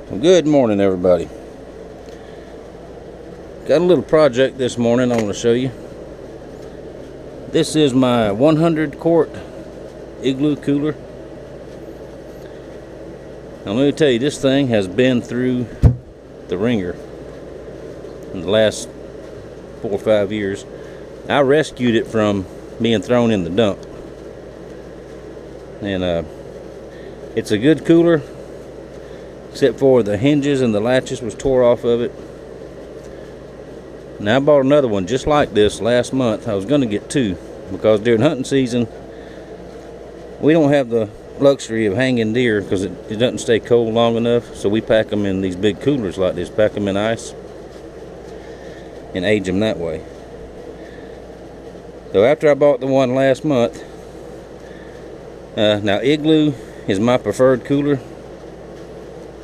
Well, good morning, everybody. Got a little project this morning I want to show you. This is my 100 quart Igloo cooler. Now let me tell you, this thing has been through the ringer in the last 4 or 5 years. I rescued it from being thrown in the dump, and it's a good cooler, except for the hinges and the latches was tore off of it. Now I bought another one just like this last month. I was going to get two because during hunting season we don't have the luxury of hanging deer because it doesn't stay cold long enough, so we pack them in these big coolers like this, pack them in ice and age them that way. So after I bought the one last month, now Igloo is my preferred cooler.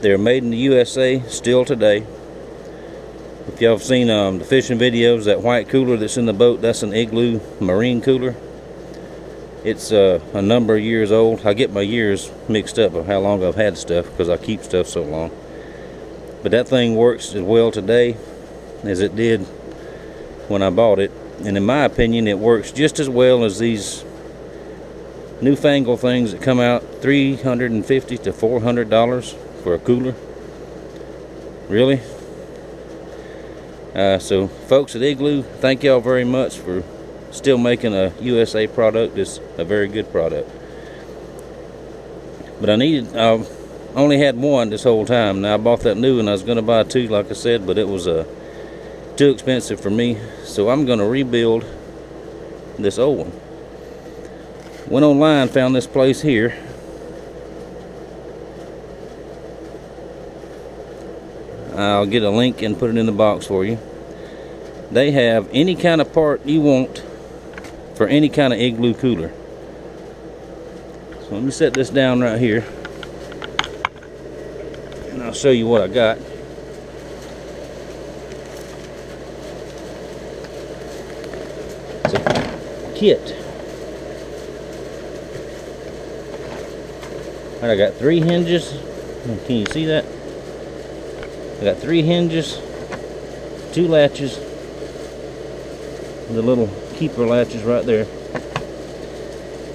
They're made in the USA still today. If y'all have seen the fishing videos, that white cooler that's in the boat, that's an Igloo marine cooler. It's a number of years old. I get my years mixed up of how long I've had stuff because I keep stuff so long. But that thing works as well today as it did when I bought it. And in my opinion, it works just as well as these newfangled things that come out $350 to $400 for a cooler. Really? So folks at Igloo, thank y'all very much for still making a USA product. It's a very good product. But I only had one this whole time. Now I bought that new and I was going to buy two like I said, but it was too expensive for me, so I'm going to rebuild this old one. Went online, found this place here. I'll get a link and put it in the box for you. They have any kind of part you want for any kind of Igloo cooler. So let me set this down right here and I'll show you what I got. It's a kit. I got 3 hinges. Can you see that? I got 3 hinges, 2 latches, the little keeper latches right there,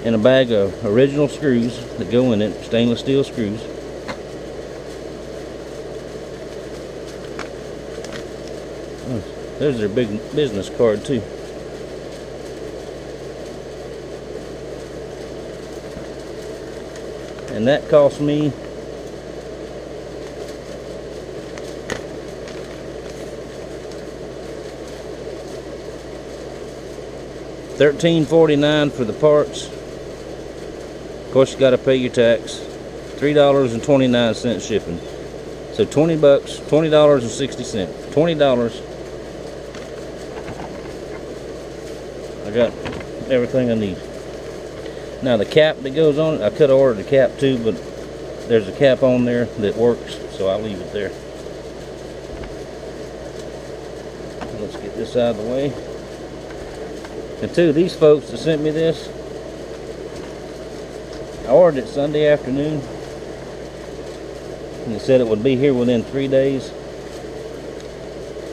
and a bag of original screws that go in it, stainless steel screws. Oh, there's their big business card too. And that cost me $13.49 for the parts. Of course, you got to pay your tax. $3.29 shipping. So $20, $20.60. $20. I got everything I need. Now the cap that goes on it, I could have ordered the cap too, but there's a cap on there that works, so I'll leave it there. Let's get this out of the way. And two, these folks that sent me this, I ordered it Sunday afternoon and they said it would be here within 3 days.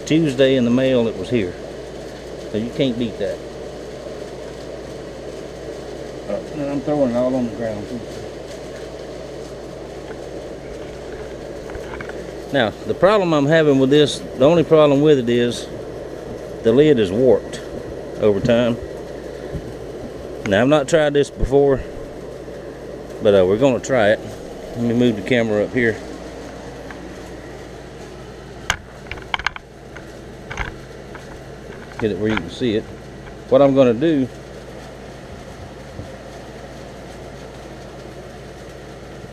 Tuesday in the mail it was here, so you can't beat that. And I'm throwing it all on the ground too. Now the problem I'm having with this, the only problem with it is the lid is warped over time. Now I've not tried this before, but we're going to try it. Let me move the camera up here. Get it where you can see it. What I'm going to do,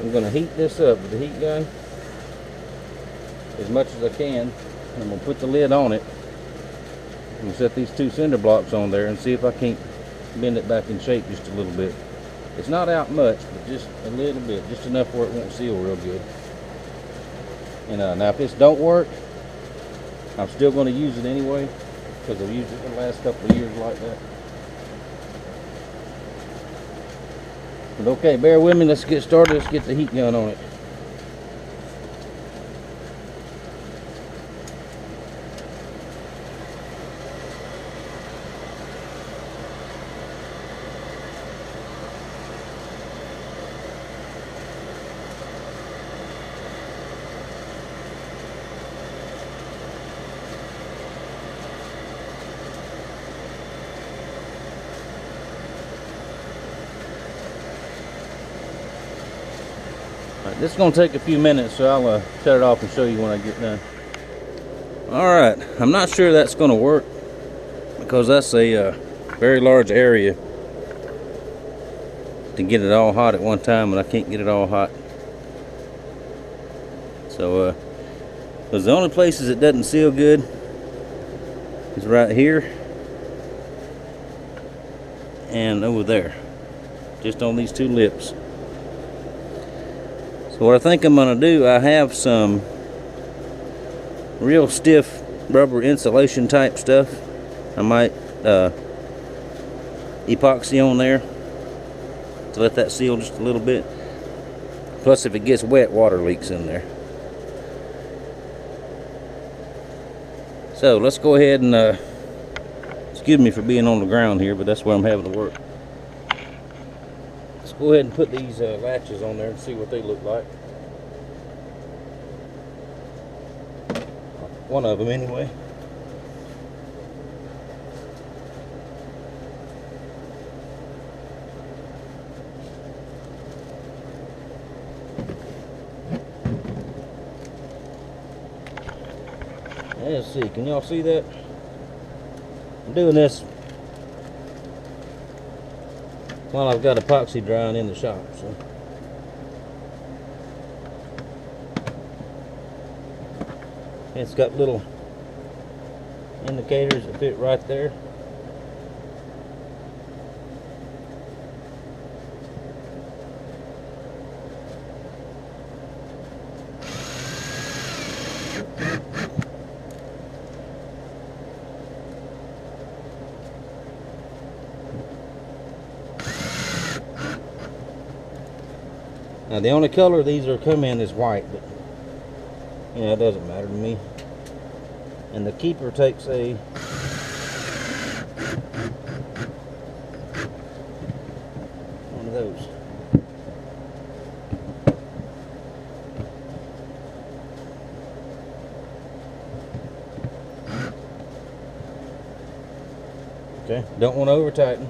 I'm going to heat this up with the heat gun as much as I can. I'm going to put the lid on it and set these 2 cinder blocks on there and see if I can't bend it back in shape just a little bit. It's not out much, but just a little bit, just enough where it won't seal real good. And now if this don't work, I'm still going to use it anyway because I've used it the last couple of years like that. But okay, bear with me, let's get started. Let's get the heat gun on it. Alright, this is going to take a few minutes, so I'll shut it off and show you when I get done. Alright, I'm not sure that's going to work because that's a very large area to get it all hot at one time, and I can't get it all hot. So, because the only places it doesn't seal good is right here and over there, just on these two lips. So what I think I'm going to do, I have some real stiff rubber insulation type stuff. I might epoxy on there to let that seal just a little bit. Plus, if it gets wet, water leaks in there. So let's go ahead and excuse me for being on the ground here, but that's where I'm having to work. Let's go ahead and put these latches on there and see what they look like. One of them anyway. Let's see, can y'all see that? I'm doing this while I've got epoxy drying in the shop. So it's got little indicators that fit right there. Now the only color these are come in is white, but you know, it doesn't matter to me. And the keeper takes a one of those. Okay, don't want to over tighten.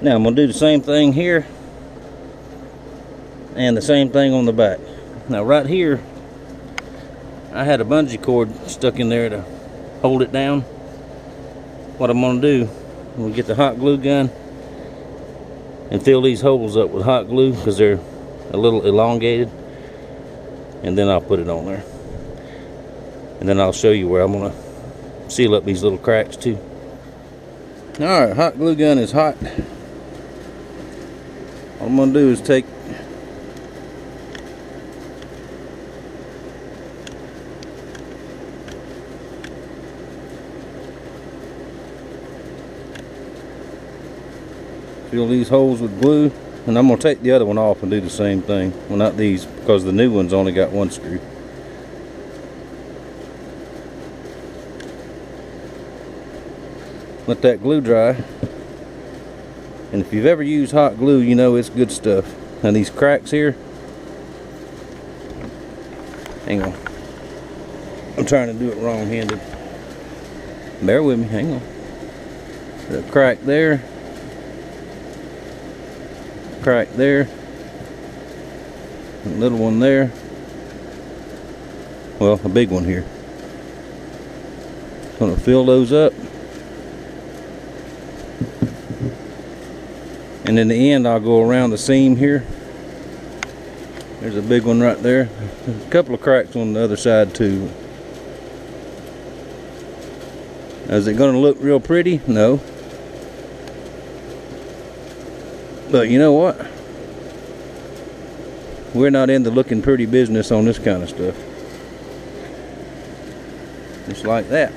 Now I'm going to do the same thing here and the same thing on the back. Now right here I had a bungee cord stuck in there to hold it down. What I'm going to do, I'm going to get the hot glue gun and fill these holes up with hot glue because they're a little elongated, and then I'll put it on there, and then I'll show you where I'm going to seal up these little cracks too. Alright, hot glue gun is hot. What I'm going to do is take fill these holes with glue, and I'm going to take the other one off and do the same thing. Well, not these, because the new one's only got one screw. Let that glue dry. And if you've ever used hot glue, you know it's good stuff. Now these cracks here, hang on, I'm trying to do it wrong-handed. Bear with me, hang on. The crack there, crack there, a little one there, well, a big one here. Gonna fill those up. And in the end, I'll go around the seam here. There's a big one right there. There's a couple of cracks on the other side too. Is it going to look real pretty? No. But you know what? We're not into looking pretty business on this kind of stuff. Just like that.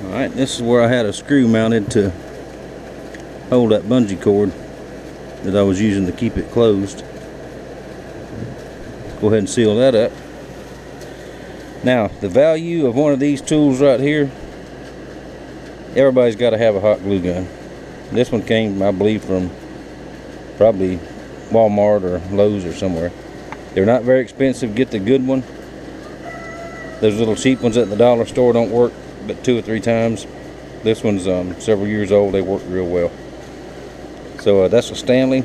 Alright, this is where I had a screw mounted to hold that bungee cord that I was using to keep it closed. Go ahead and seal that up. Now, the value of one of these tools right here, everybody's got to have a hot glue gun. This one came, I believe, from probably Walmart or Lowe's or somewhere. They're not very expensive. Get the good one. Those little cheap ones at the dollar store don't work but 2 or 3 times. This one's several years old. They work real well. So that's a Stanley.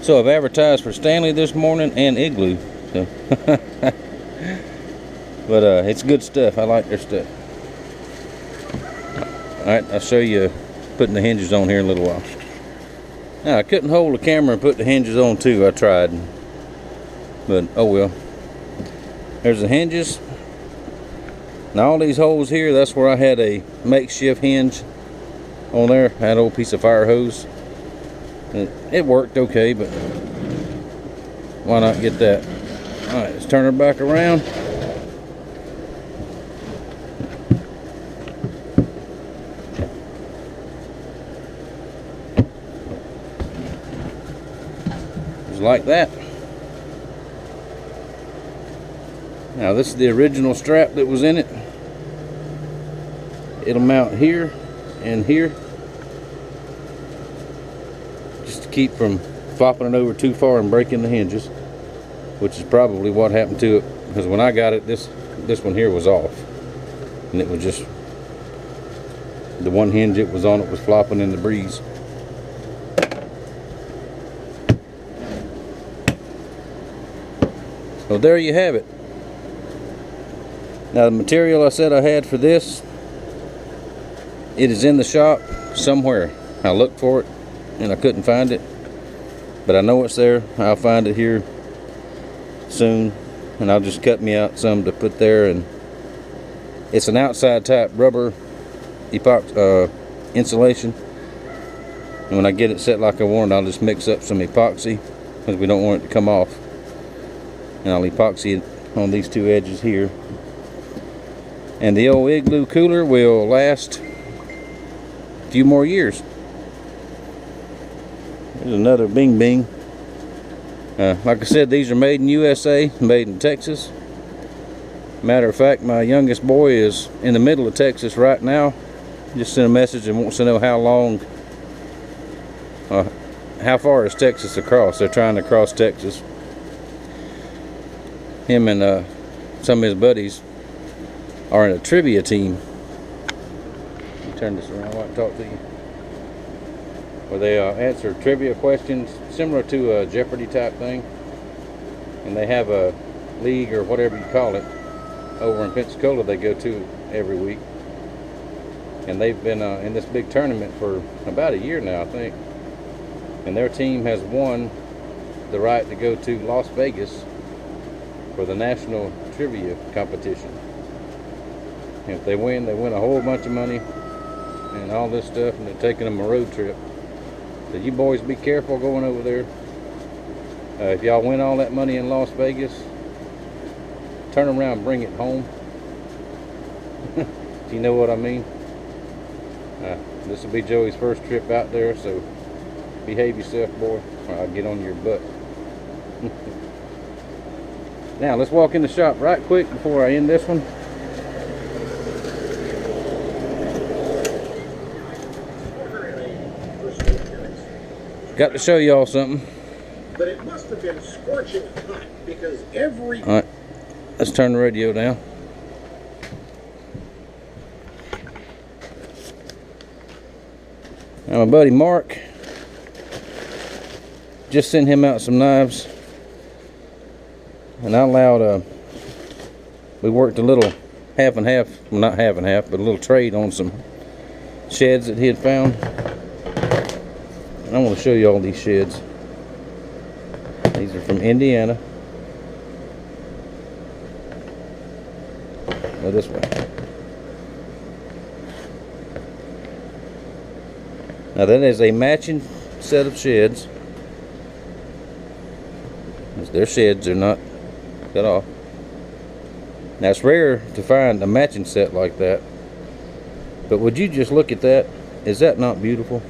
So I've advertised for Stanley this morning and Igloo. So but it's good stuff. I like their stuff. Alright, I'll show you putting the hinges on here in a little while. Now I couldn't hold the camera and put the hinges on too. I tried. But oh well. There's the hinges. Now all these holes here, that's where I had a makeshift hinge on there. I had an old piece of fire hose. It worked okay, but why not get that? Alright, let's turn her back around. Just like that. Now this is the original strap that was in it. It'll mount here and here, just to keep from flopping it over too far and breaking the hinges, which is probably what happened to it, because when I got it, this one here was off, and it was just the one hinge it was on, it was flopping in the breeze. So there you have it. Now the material I said I had for this, it is in the shop somewhere. I looked for it and I couldn't find it, but I know it's there. I'll find it here soon, and I'll just cut me out some to put there. And it's an outside type rubber epoxy insulation, and when I get it set like I want, I'll just mix up some epoxy, because we don't want it to come off, and I'll epoxy it on these 2 edges here. And the old Igloo cooler will last a few more years. There's another Bing Bing. Like I said, these are made in USA, made in Texas. Matter of fact, my youngest boy is in the middle of Texas right now. Just sent a message and wants to know how far is Texas across. They're trying to cross Texas. Him and some of his buddies are in a trivia team. Let me turn this around while I talk to you. Where they answer trivia questions similar to a Jeopardy type thing. And they have a league, or whatever you call it, over in Pensacola they go to every week. And they've been in this big tournament for about a year now, I think. And their team has won the right to go to Las Vegas for the national trivia competition. And if they win a whole bunch of money and all this stuff, and they're taking them a road trip. So you boys be careful going over there. If y'all win all that money in Las Vegas, turn around and bring it home. Do you know what I mean? This will be Joey's first trip out there, so behave yourself, boy, or I'll get on your butt. Now let's walk in the shop right quick before I end this one. Got to show y'all something. But it must have been scorching hot, because every... Alright, let's turn the radio down. Now my buddy Mark, just sent him out some knives, and I allowed we worked a little half and half, well not half and half, but a little trade on some sheds that he had found. I want to show you all these sheds. These are from Indiana. Go this way. Now that is a matching set of sheds. They're sheds, they're not cut off. Now it's rare to find a matching set like that. But would you just look at that? Is that not beautiful?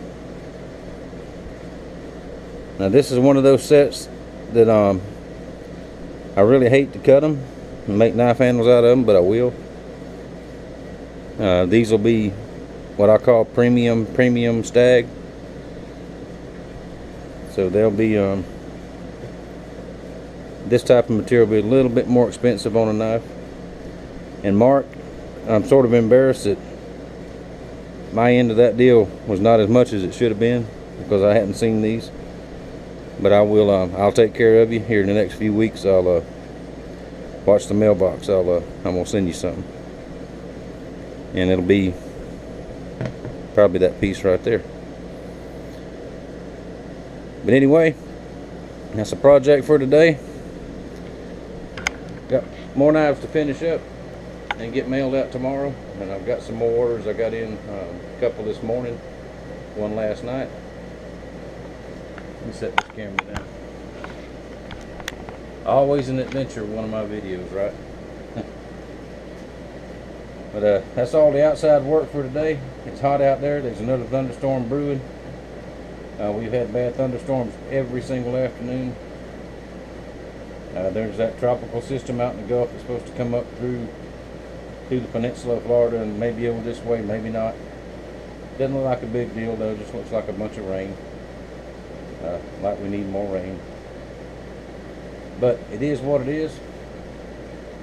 Now this is one of those sets that I really hate to cut them and make knife handles out of them, but I will. These will be what I call premium stag. So they'll be this type of material will be a little bit more expensive on a knife. And Mark, I'm sort of embarrassed that my end of that deal was not as much as it should have been, because I hadn't seen these. But I will. I'll take care of you here in the next few weeks. I'll watch the mailbox. I'm gonna send you something, and it'll be probably that piece right there. But anyway, that's a project for today. Got more knives to finish up and get mailed out tomorrow, and I've got some more orders. I got in a couple this morning, one last night. Let me set this camera down. Always an adventure, one of my videos, right? But that's all the outside work for today. It's hot out there. There's another thunderstorm brewing. We've had bad thunderstorms every single afternoon. There's that tropical system out in the Gulf that's supposed to come up through the peninsula of Florida and maybe over this way, maybe not. Doesn't look like a big deal though, just looks like a bunch of rain. Like we need more rain. But it is what it is.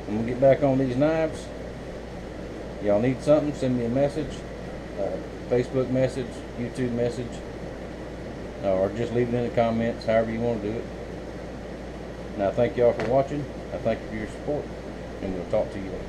I'm gonna get back on these knives. Y'all need something, send me a message, Facebook message, YouTube message, or just leave it in the comments, however you want to do it. And I thank y'all for watching. I thank you for your support, and we'll talk to you later.